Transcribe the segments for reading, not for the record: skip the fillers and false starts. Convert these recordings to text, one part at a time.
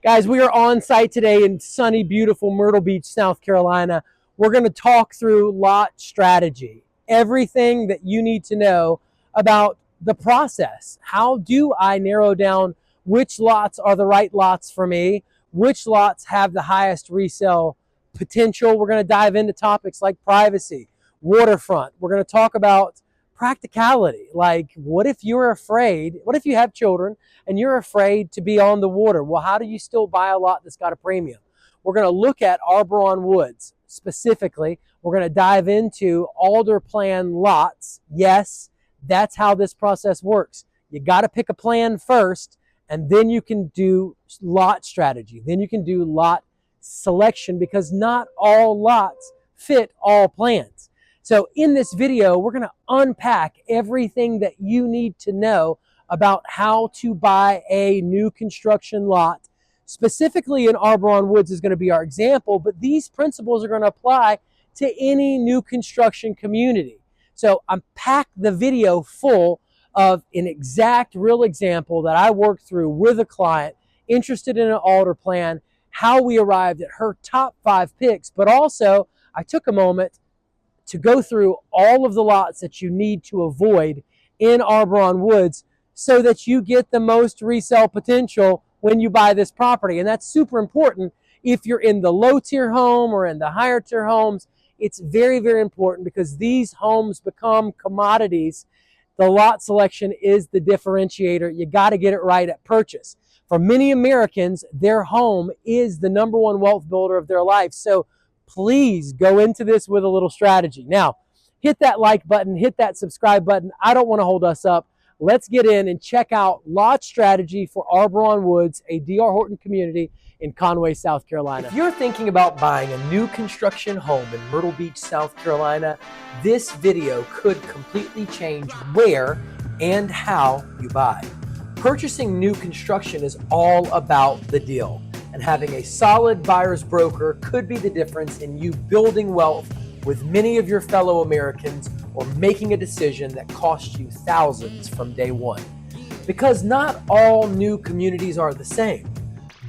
Guys, we are on site today in sunny, beautiful Myrtle Beach, South Carolina. We're going to talk through lot strategy, everything that you need to know about the process. How do I narrow down which lots are the right lots for me? Which lots have the highest resale potential? We're going to dive into topics like privacy, waterfront. We're going to talk about practicality, like what if you're afraid, what if you have children and you're afraid to be on the water? Well, how do you still buy a lot that's got a premium? We're going to look at Auberon Woods specifically. We're going to dive into Alder plan lots. Yes, that's how this process works. You got to pick a plan first, and then you can do lot strategy. Then you can do lot selection, because not all lots fit all plans. So in this video, we're going to unpack everything that you need to know about how to buy a new construction lot. Specifically in Auberon Woods is going to be our example, but these principles are going to apply to any new construction community. So I'm packed the video full of an exact real example that I worked through with a client interested in an Alder plan, how we arrived at her top 5 picks, but also I took a moment to go through all of the lots that you need to avoid in Auberon Woods so that you get the most resale potential when you buy this property. And that's super important if you're in the low tier home or in the higher tier homes. It's very, very important because these homes become commodities. The lot selection is the differentiator. You got to get it right at purchase. For many Americans, their home is the #1 wealth builder of their life. So please go into this with a little strategy. Now, hit that like button, hit that subscribe button. I don't want to hold us up. Let's get in and check out lot strategy for Auberon Woods, a DR Horton community in Conway, South Carolina. If you're thinking about buying a new construction home in Myrtle Beach, South Carolina, this video could completely change where and how you buy. Purchasing new construction is all about the deal, and having a solid buyer's broker could be the difference in you building wealth with many of your fellow Americans, or making a decision that costs you thousands from day one. Because not all new communities are the same.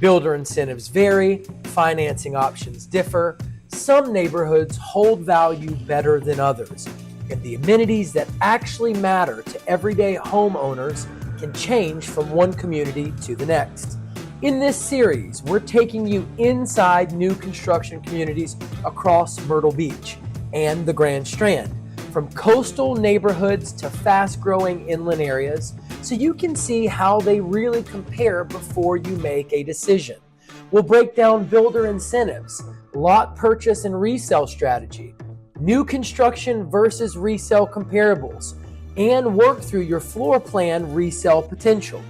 Builder incentives vary, financing options differ, some neighborhoods hold value better than others, and the amenities that actually matter to everyday homeowners can change from one community to the next. In this series, we're taking you inside new construction communities across Myrtle Beach and the Grand Strand, from coastal neighborhoods to fast-growing inland areas, so you can see how they really compare before you make a decision. We'll break down builder incentives, lot purchase and resale strategy, new construction versus resale comparables, and work through your floor plan resale potential.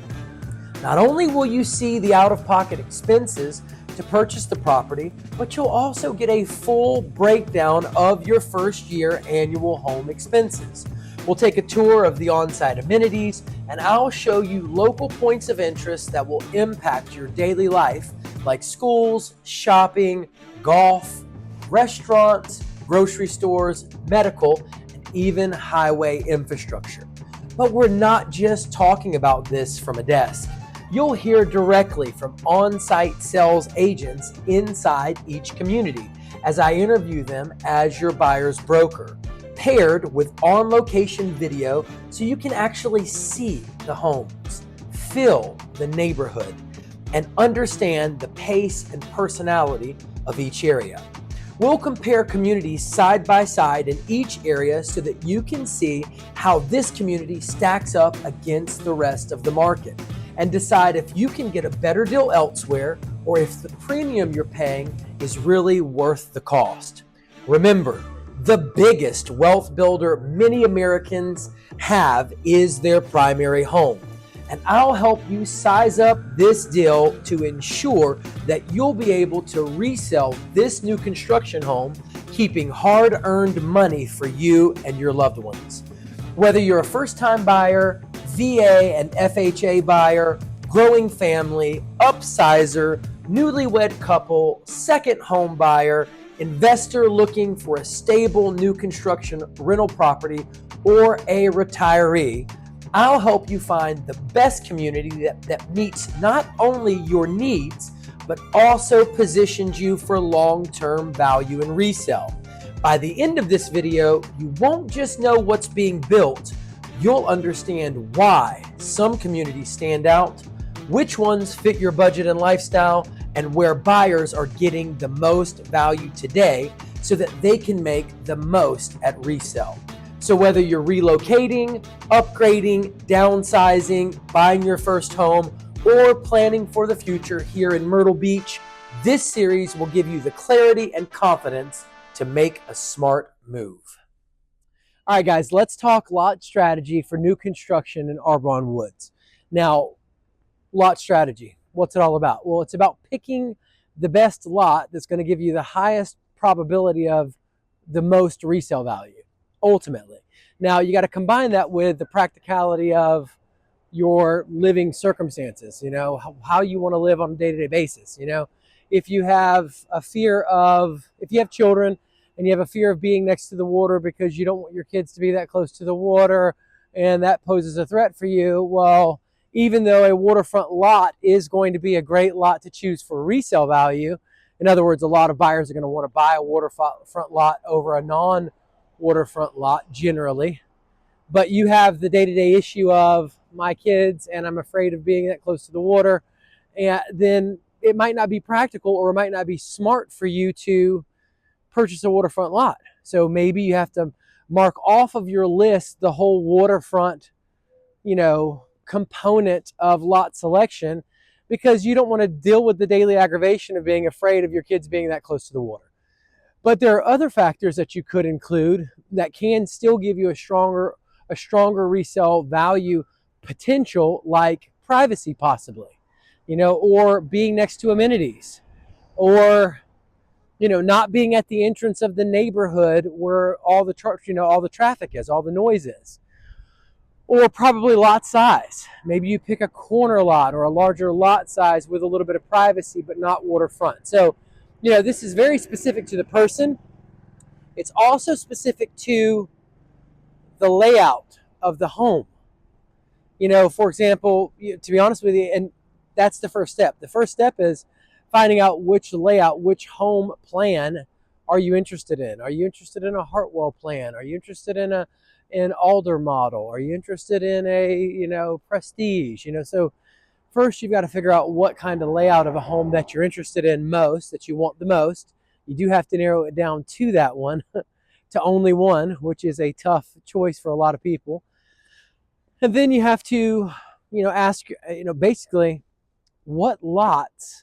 Not only will you see the out-of-pocket expenses to purchase the property, but you'll also get a full breakdown of your first year annual home expenses. We'll take a tour of the on-site amenities, and I'll show you local points of interest that will impact your daily life, like schools, shopping, golf, restaurants, grocery stores, medical, and even highway infrastructure. But we're not just talking about this from a desk. You'll hear directly from on-site sales agents inside each community as I interview them as your buyer's broker, paired with on-location video so you can actually see the homes, feel the neighborhood, and understand the pace and personality of each area. We'll compare communities side by side in each area so that you can see how this community stacks up against the rest of the market, and decide if you can get a better deal elsewhere or if the premium you're paying is really worth the cost. Remember, the biggest wealth builder many Americans have is their primary home. And I'll help you size up this deal to ensure that you'll be able to resell this new construction home, keeping hard-earned money for you and your loved ones. Whether you're a first-time buyer, VA and FHA buyer, growing family, upsizer, newlywed couple, second home buyer, investor looking for a stable new construction rental property, or a retiree, I'll help you find the best community that meets not only your needs, but also positions you for long-term value in resale. By the end of this video, you won't just know what's being built, you'll understand why some communities stand out, which ones fit your budget and lifestyle, and where buyers are getting the most value today so that they can make the most at resale. So whether you're relocating, upgrading, downsizing, buying your first home, or planning for the future here in Myrtle Beach, this series will give you the clarity and confidence to make a smart move. All right, guys, let's talk lot strategy for new construction in Auberon Woods. Now, lot strategy, what's it all about? Well, it's about picking the best lot that's going to give you the highest probability of the most resale value, ultimately. Now, you got to combine that with the practicality of your living circumstances, you know, how you want to live on a day-to-day basis. You know, if you have a fear of, if you have children and you have a fear of being next to the water because you don't want your kids to be that close to the water and that poses a threat for you, well, even though a waterfront lot is going to be a great lot to choose for resale value, in other words, a lot of buyers are going to want to buy a waterfront lot over a non-waterfront lot generally, but you have the day-to-day issue of my kids and I'm afraid of being that close to the water, and then it might not be practical or it might not be smart for you to purchase a waterfront lot. So maybe you have to mark off of your list the whole waterfront, you know, component of lot selection because you don't want to deal with the daily aggravation of being afraid of your kids being that close to the water. But there are other factors that you could include that can still give you a stronger resale value potential, like privacy possibly, you know, or being next to amenities, or you know, not being at the entrance of the neighborhood where all the traffic is, all the noise is. Or probably lot size. Maybe you pick a corner lot or a larger lot size with a little bit of privacy but not waterfront. So, you know, this is very specific to the person. It's also specific to the layout of the home. You know, for example, to be honest with you, and that's the first step. The first step is finding out which layout, which home plan are you interested in. Are you interested in a Hartwell plan? Are you interested in an Alder model? Are you interested in a, you know, Prestige? You know, so first you've got to figure out what kind of layout of a home that you're interested in most, that you want the most. You do have to narrow it down to that one, to only one, which is a tough choice for a lot of people. And then you have to, you know, ask, you know, basically what lots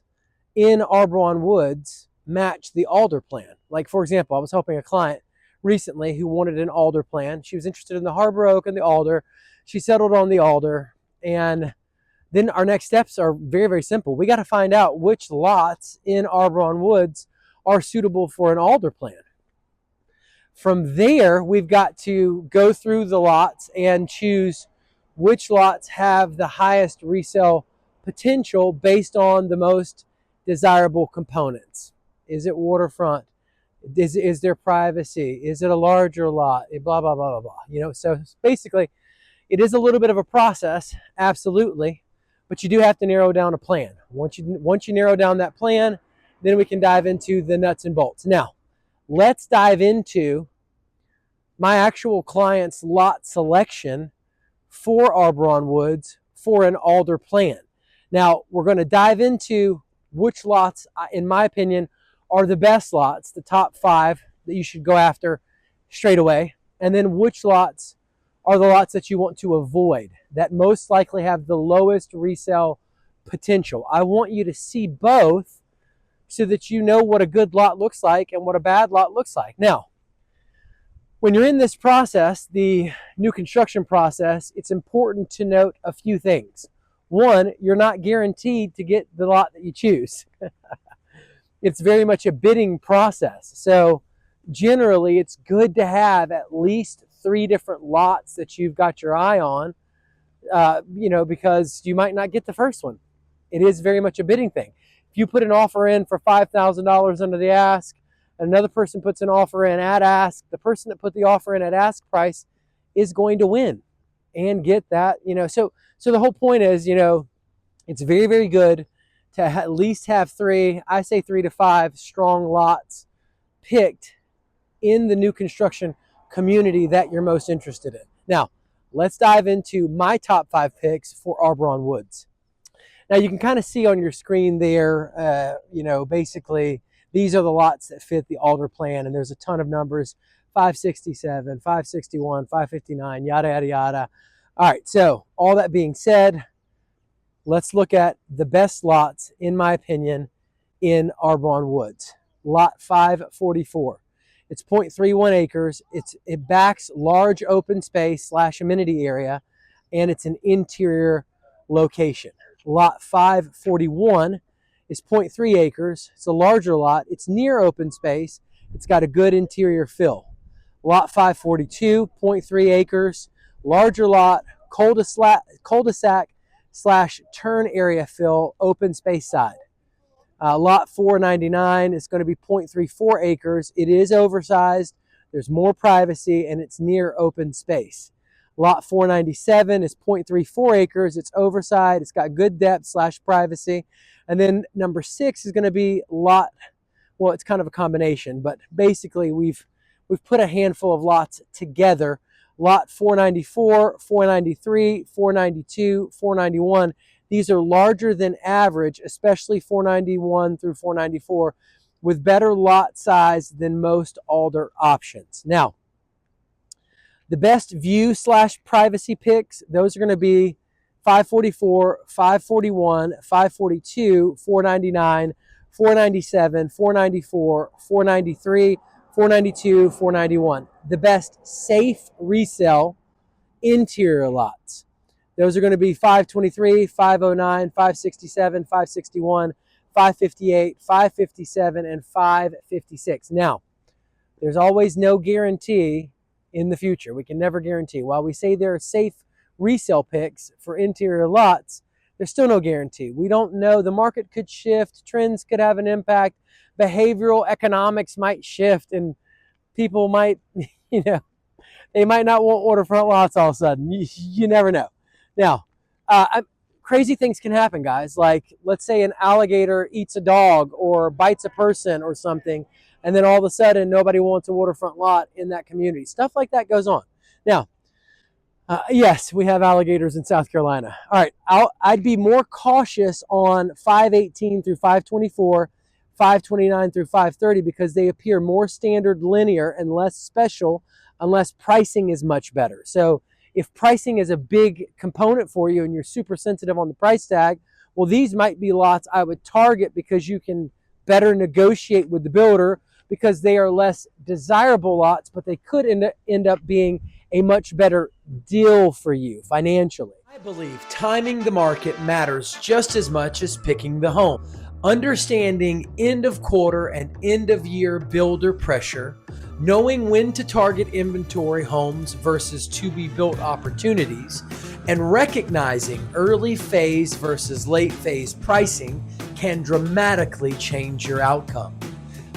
in Auberon Woods match the Alder plan. Like, for example, I was helping a client recently who wanted an Alder plan. She was interested in the Harbor Oak and the Alder. She settled on the Alder. And then our next steps are very, very simple. We got to find out which lots in Auberon Woods are suitable for an Alder plan. From there, we've got to go through the lots and choose which lots have the highest resale potential based on the most desirable components. Is it waterfront? Is there privacy? Is it a larger lot? Blah, blah, blah, blah, blah. You know, so basically it is a little bit of a process, absolutely, but you do have to narrow down a plan. Once you narrow down that plan, then we can dive into the nuts and bolts. Now, let's dive into my actual client's lot selection for Auberon Woods for an Alder plan. Now, we're going to dive into which lots, in my opinion, are the best lots, the top 5 that you should go after straight away, and then which lots are the lots that you want to avoid, that most likely have the lowest resale potential. I want you to see both so that you know what a good lot looks like and what a bad lot looks like. Now, when you're in this process, the new construction process, it's important to note a few things. One, you're not guaranteed to get the lot that you choose. It's very much a bidding process. So generally, it's good to have at least 3 different lots that you've got your eye on, you know, because you might not get the first one. It is very much a bidding thing. If you put an offer in for $5,000 under the ask, and another person puts an offer in at ask, the person that put the offer in at ask price is going to win and get that, you know. So the whole point is, you know, it's very, very good to at least have 3, I say 3 to 5 strong lots picked in the new construction community that you're most interested in. Now, let's dive into my top 5 picks for Auberon Woods. Now, you can kind of see on your screen there, basically these are the lots that fit the Alder plan, and there's a ton of numbers, 567, 561, 559, yada, yada, yada. All right, so all that being said, let's look at the best lots, in my opinion, in Auberon Woods. Lot 544. It's 0.31 acres. It backs large open space / amenity area, and it's an interior location. Lot 541 is 0.3 acres. It's a larger lot. It's near open space. It's got a good interior fill. Lot 542, 0.3 acres, larger lot, cul-de-sac / turn area fill, open space side. Lot 499 is going to be 0.34 acres. It is oversized. There's more privacy, and it's near open space. Lot 497 is 0.34 acres. It's oversized. It's got good depth / privacy. And then number 6 is going to be well, it's kind of a combination, but basically we've put a handful of lots together. Lot 494, 493, 492, 491. These are larger than average, especially 491 through 494, with better lot size than most Alder options. Now, the best view / privacy picks, those are going to be 544, 541, 542, 499, 497, 494, 493, 492, 491. The best safe resale interior lots. Those are going to be 523, 509, 567, 561, 558, 557, and 556. Now, there's always no guarantee in the future. We can never guarantee. While we say there are safe resale picks for interior lots, there's still no guarantee. We don't know. The market could shift. Trends could have an impact. Behavioral economics might shift, and people might, they might not want waterfront lots all of a sudden. You never know. Now, crazy things can happen, guys. Like, let's say an alligator eats a dog or bites a person or something, and then all of a sudden nobody wants a waterfront lot in that community. Stuff like that goes on. Now, yes, we have alligators in South Carolina. All right, I'd be more cautious on 518 through 524, 529 through 530, because they appear more standard linear and less special unless pricing is much better. So if pricing is a big component for you and you're super sensitive on the price tag, well, these might be lots I would target because you can better negotiate with the builder because they are less desirable lots, but they could end up being a much better deal for you financially. I believe timing the market matters just as much as picking the home. Understanding end of quarter and end of year builder pressure, knowing when to target inventory homes versus to be built opportunities, and recognizing early phase versus late phase pricing can dramatically change your outcome.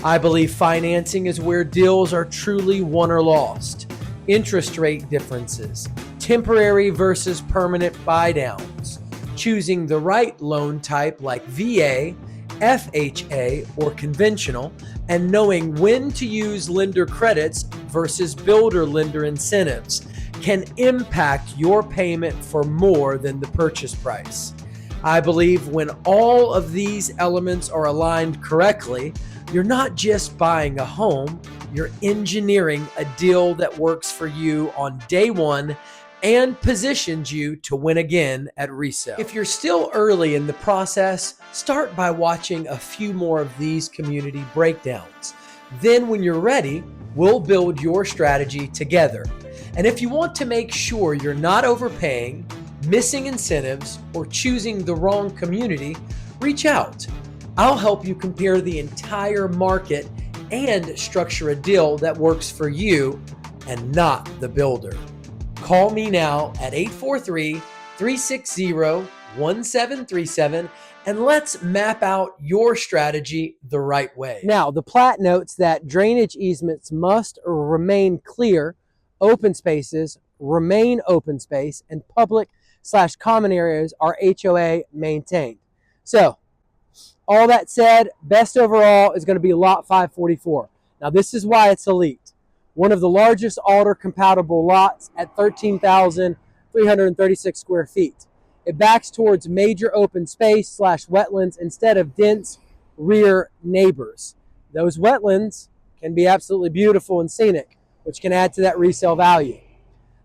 I believe financing is where deals are truly won or lost. Interest rate differences, temporary versus permanent buy downs, choosing the right loan type like VA, FHA, or conventional, and knowing when to use lender credits versus builder lender incentives can impact your payment for more than the purchase price. I believe when all of these elements are aligned correctly, you're not just buying a home, you're engineering a deal that works for you on day one and positions you to win again at resale. If you're still early in the process, start by watching a few more of these community breakdowns. Then when you're ready, we'll build your strategy together. And if you want to make sure you're not overpaying, missing incentives, or choosing the wrong community, reach out. I'll help you compare the entire market and structure a deal that works for you and not the builder. Call me now at 843-360-1737 and let's map out your strategy the right way. Now, the plat notes that drainage easements must remain clear, open spaces remain open space, and public/common areas are HOA maintained. So, All that said, best overall is going to be lot 544. Now this is why it's elite. One of the largest Alder compatible lots at 13,336 square feet. It backs towards major open space / wetlands instead of dense rear neighbors. Those wetlands can be absolutely beautiful and scenic, which can add to that resale value.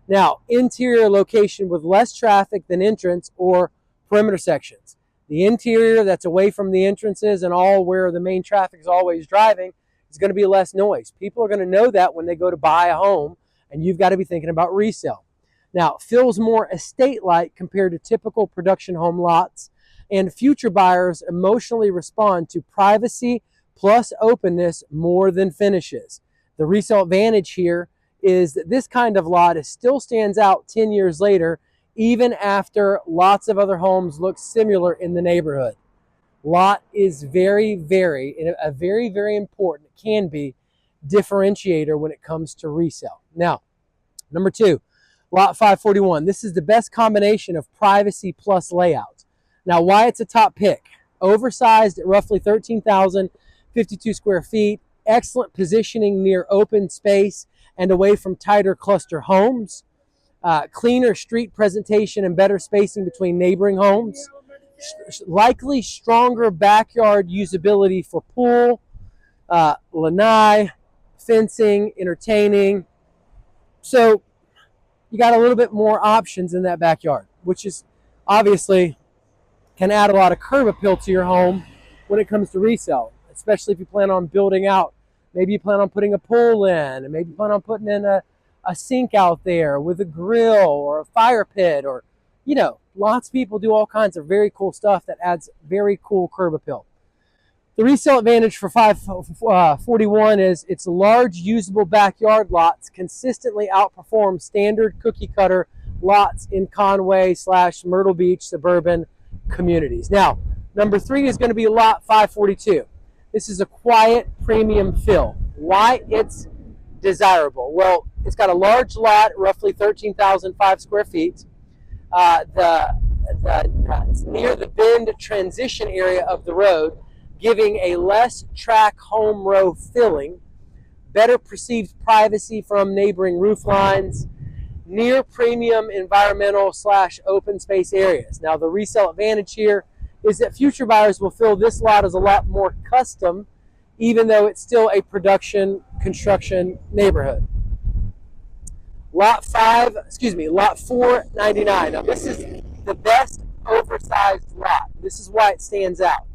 Now, interior location with less traffic than entrance or perimeter sections. The interior that's away from the entrances and all where the main traffic is always driving is going to be less noise. People are going to know that when they go to buy a home, and you've got to be thinking about resale. Now, it feels more estate-like compared to typical production home lots, and future buyers emotionally respond to privacy plus openness more than finishes. The resale advantage here is that this kind of lot still stands out 10 years later, even after lots of other homes look similar in the neighborhood. Lot is very, very important, it can be, differentiator when it comes to resale. Now, number 2, lot 541. This is the best combination of privacy plus layout. Now, why it's a top pick? Oversized at roughly 13,052 square feet, excellent positioning near open space and away from tighter cluster homes, cleaner street presentation and better spacing between neighboring homes, likely stronger backyard usability for pool, lanai, fencing, entertaining. So you got a little bit more options in that backyard, which is obviously can add a lot of curb appeal to your home when it comes to resale, especially if you plan on building out. Maybe you plan on putting a pool in, and maybe you plan on putting in a sink out there with a grill or a fire pit, or, you know, lots of people do all kinds of very cool stuff that adds very cool curb appeal. The resale advantage for 541 is its large usable backyard lots consistently outperform standard cookie cutter lots in Conway / Myrtle Beach suburban communities. Now, number 3 is going to be lot 542. This is a quiet premium fill. Why it's desirable? Well, it's got a large lot, roughly 13,005 square feet. It's near the bend transition area of the road, giving a less track home row filling, better perceived privacy from neighboring roof lines, near premium environmental / open space areas. Now, the resale advantage here is that future buyers will feel this lot is a lot more custom, even though it's still a production construction neighborhood. Lot 499. Now, this is the best oversized lot. This is why it stands out.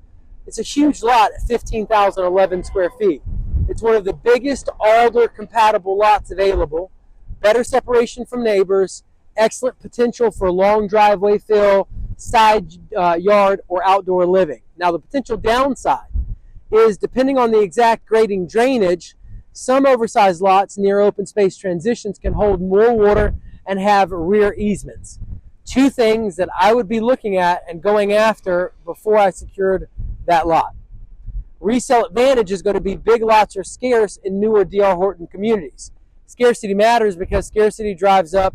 It's a huge lot at 15,011 square feet. It's one of the biggest Alder compatible lots available. Better separation from neighbors, excellent potential for long driveway fill, side yard, or outdoor living. Now, the potential downside is, depending on the exact grading drainage, some oversized lots near open space transitions can hold more water and have rear easements. 2 things that I would be looking at and going after before I secured that lot. Resale advantage is going to be big lots are scarce in newer DR Horton communities. Scarcity matters because scarcity drives up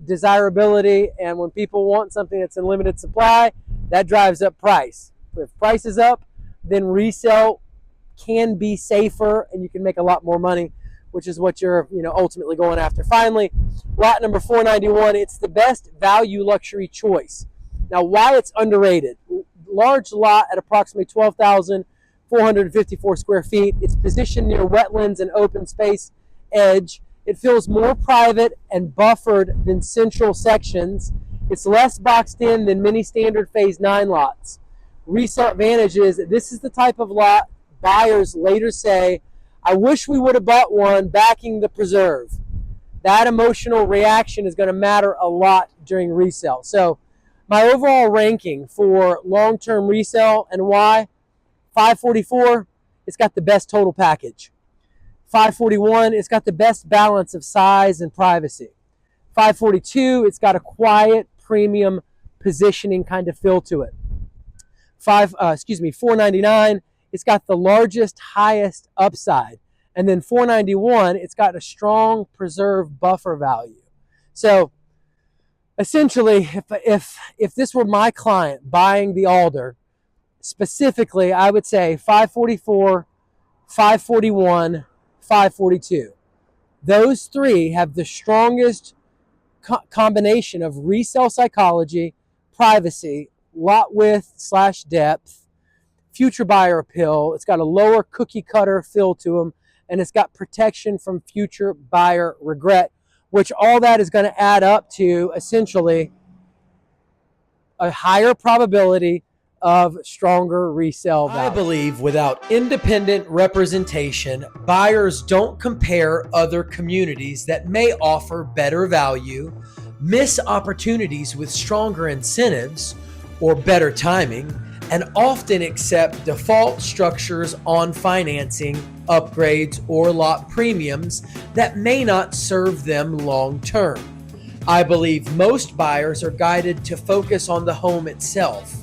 desirability, and when people want something that's in limited supply, that drives up price. If price is up, then resale can be safer and you can make a lot more money, which is what you're ultimately going after. Finally, lot number 491, it's the best value luxury choice. Now, why it's underrated? Large lot at approximately 12,454 square feet. It's positioned near wetlands and open space edge. It feels more private and buffered than central sections. It's less boxed in than many standard phase 9 lots. Resale advantage is that this is the type of lot buyers later say, I wish we would have bought one backing the preserve. That emotional reaction is going to matter a lot during resale. So my overall ranking for long-term resale and why: 544, it's got the best total package. 541, it's got the best balance of size and privacy. 542, it's got a quiet, premium positioning kind of feel to it. 499, it's got the largest, highest upside. And then 491, it's got a strong preserve buffer value. So essentially, if this were my client buying the Alder, Specifically, I would say 544, 541, 542. Those three have the strongest combination of resale psychology, privacy, lot width / depth, future buyer appeal. It's got a lower cookie cutter feel to them, and it's got protection from future buyer regret, which all that is going to add up to essentially a higher probability of stronger resale value. I believe without independent representation, buyers don't compare other communities that may offer better value, miss opportunities with stronger incentives or better timing, and often accept default structures on financing, upgrades, or lot premiums that may not serve them long term. I believe most buyers are guided to focus on the home itself,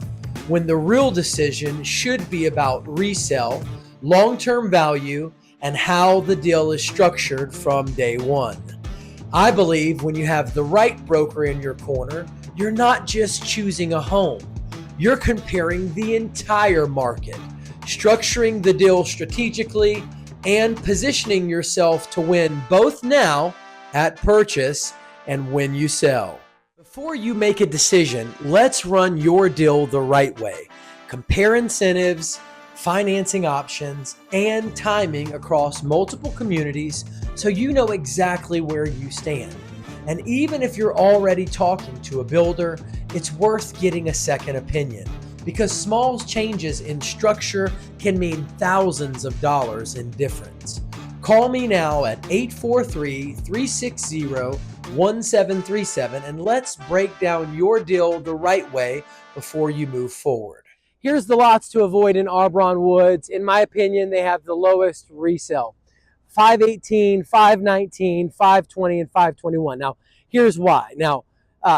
when the real decision should be about resale, long-term value, and how the deal is structured from day one. I believe when you have the right broker in your corner, you're not just choosing a home. You're comparing the entire market, structuring the deal strategically, and positioning yourself to win both now at purchase and when you sell. Before you make a decision, let's run your deal the right way. Compare incentives, financing options, and timing across multiple communities so you know exactly where you stand. And even if you're already talking to a builder, it's worth getting a second opinion, because small changes in structure can mean thousands of dollars in difference. Call me now at 843-360-1737 and let's break down your deal the right way before you move forward. Here's the lots to avoid in Auberon Woods. In my opinion, they have the lowest resale. 518, 519, 520, and 521. Now, here's why. Now,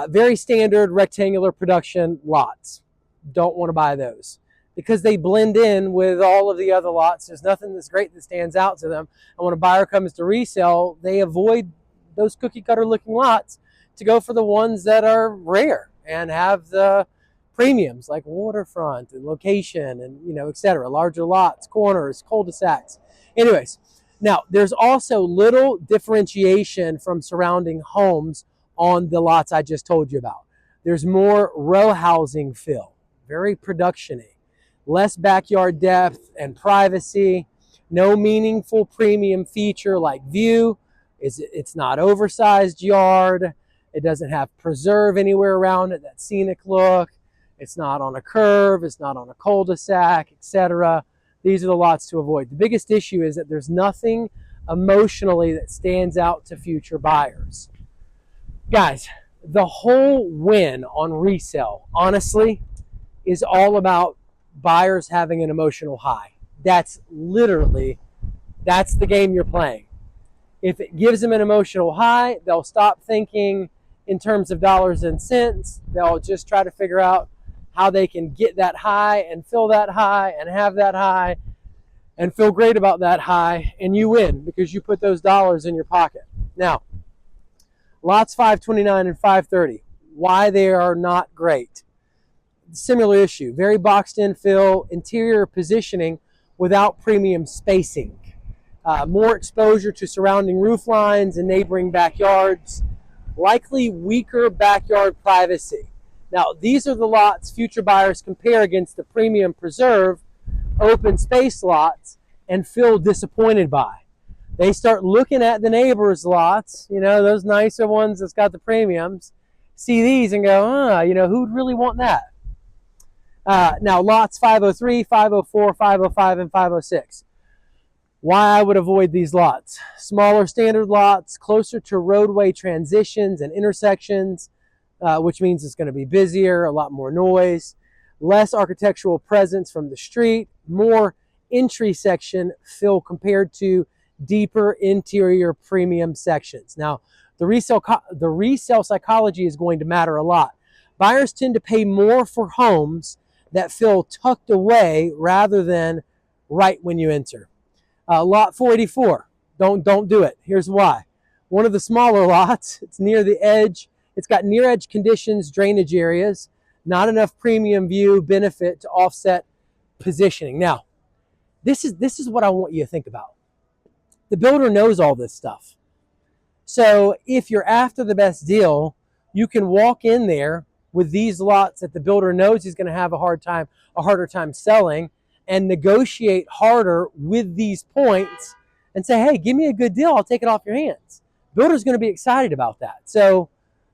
very standard rectangular production lots. Don't want to buy those because they blend in with all of the other lots. There's nothing that's great that stands out to them. And when a buyer comes to resell, they avoid those cookie cutter looking lots to go for the ones that are rare and have the premiums like waterfront and location and, et cetera. Larger lots, corners, cul-de-sacs. Anyways, now there's also little differentiation from surrounding homes on the lots I just told you about. There's more row housing feel, very production-y. Less backyard depth and privacy, no meaningful premium feature like view. It's not oversized yard. It doesn't have preserve anywhere around it, that scenic look. It's not on a curve. It's not on a cul-de-sac, etc. These are the lots to avoid. The biggest issue is that there's nothing emotionally that stands out to future buyers. Guys, the whole win on resale, honestly, is all about buyers having an emotional high. That's the game you're playing. If it gives them an emotional high, they'll stop thinking in terms of dollars and cents. They'll just try to figure out how they can get that high and fill that high and have that high and feel great about that high, and you win because you put those dollars in your pocket. Now, lots 529 and 530, why they are not great. Similar issue, very boxed in fill, interior positioning without premium spacing. More exposure to surrounding roof lines and neighboring backyards. Likely weaker backyard privacy. Now, these are the lots future buyers compare against the premium preserve open space lots and feel disappointed by. They start looking at the neighbors' lots, those nicer ones that's got the premiums, see these and go, who'd really want that? Now, lots 503, 504, 505, and 506. Why I would avoid these lots. Smaller standard lots, closer to roadway transitions and intersections, which means it's going to be busier, a lot more noise, less architectural presence from the street, more entry section fill compared to deeper interior premium sections. Now, the resale psychology is going to matter a lot. Buyers tend to pay more for homes that feel tucked away rather than right when you enter. Lot 484, don't do it. Here's why. One of the smaller lots, it's near the edge. It's got near edge conditions, drainage areas, not enough premium view benefit to offset positioning. Now, this is what I want you to think about. The builder knows all this stuff. So if you're after the best deal, you can walk in there with these lots that the builder knows he's going to have a harder time selling, and negotiate harder with these points and say, hey, give me a good deal, I'll take it off your hands. Builder's going to be excited about that. So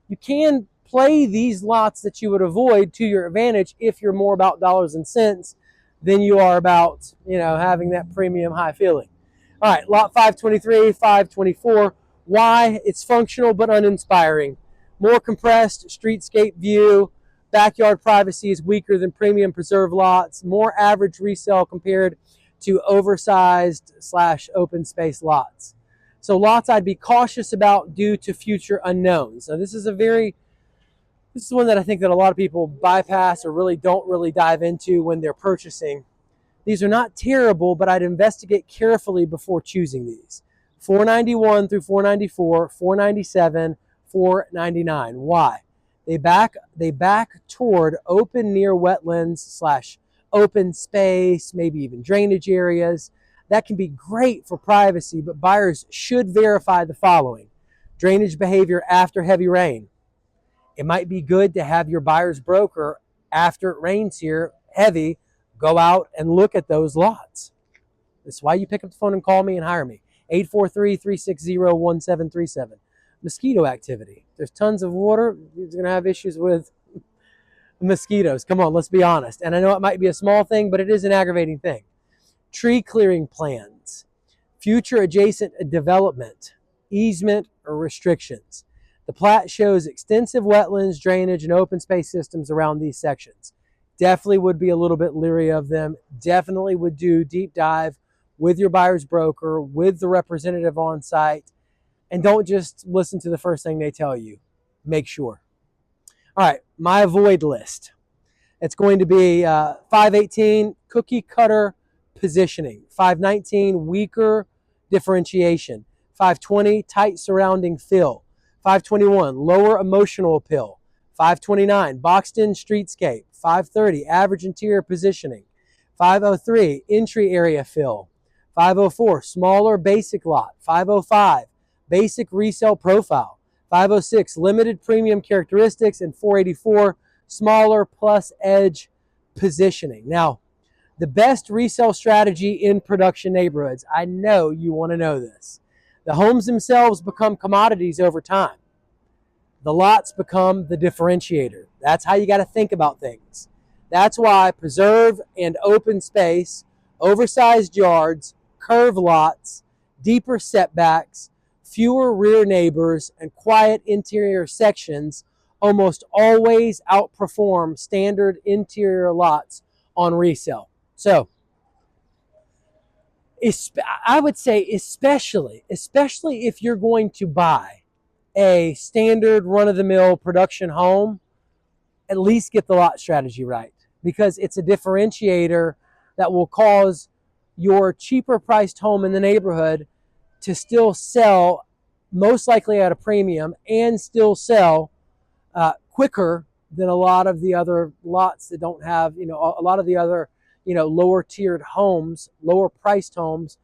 you can play these lots that you would avoid to your advantage if you're more about dollars and cents than you are about, having that premium high feeling. All right, lot 523, 524. Why? It's functional but uninspiring. More compressed streetscape view. Backyard privacy is weaker than premium preserve lots. More average resale compared to oversized / open space lots. So lots I'd be cautious about due to future unknowns. Now this is one that I think that a lot of people bypass or don't really dive into when they're purchasing. These are not terrible, but I'd investigate carefully before choosing these. 491 through 494, 497, 499. Why? They back toward open near wetlands / open space, maybe even drainage areas. That can be great for privacy, but buyers should verify the following. Drainage behavior after heavy rain. It might be good to have your buyer's broker, after it rains here heavy, go out and look at those lots. That's why you pick up the phone and call me and hire me. 843-360-1737. Mosquito activity. There's tons of water. You're going to have issues with mosquitoes. Come on, let's be honest. And I know it might be a small thing, but it is an aggravating thing. Tree clearing plans. Future adjacent development, easement, or restrictions. The plat shows extensive wetlands, drainage, and open space systems around these sections. Definitely would be a little bit leery of them. Definitely would do deep dive with your buyer's broker, with the representative on site, and don't just listen to the first thing they tell you. Make sure. All right, my avoid list. It's going to be 518, cookie cutter positioning. 519, weaker differentiation. 520, tight surrounding fill. 521, lower emotional appeal. 529, boxed in streetscape. 530, average interior positioning. 503, entry area fill. 504, smaller basic lot. 505, basic resale profile. 506, limited premium characteristics. And 484, smaller plus edge positioning. Now, the best resale strategy in production neighborhoods, I know you want to know this. The homes themselves become commodities over time. The lots become the differentiator. That's how you got to think about things. That's why preserve and open space, oversized yards, curved lots, deeper setbacks, fewer rear neighbors, and quiet interior sections almost always outperform standard interior lots on resale. So, I would say especially if you're going to buy a standard run-of-the-mill production home, at least get the lot strategy right, because it's a differentiator that will cause your cheaper priced home in the neighborhood to still sell, most likely at a premium, and still sell quicker than a lot of the other lots that don't have, a lot of the other, lower tiered homes, lower priced homes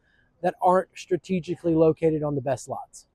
that aren't strategically located on the best lots.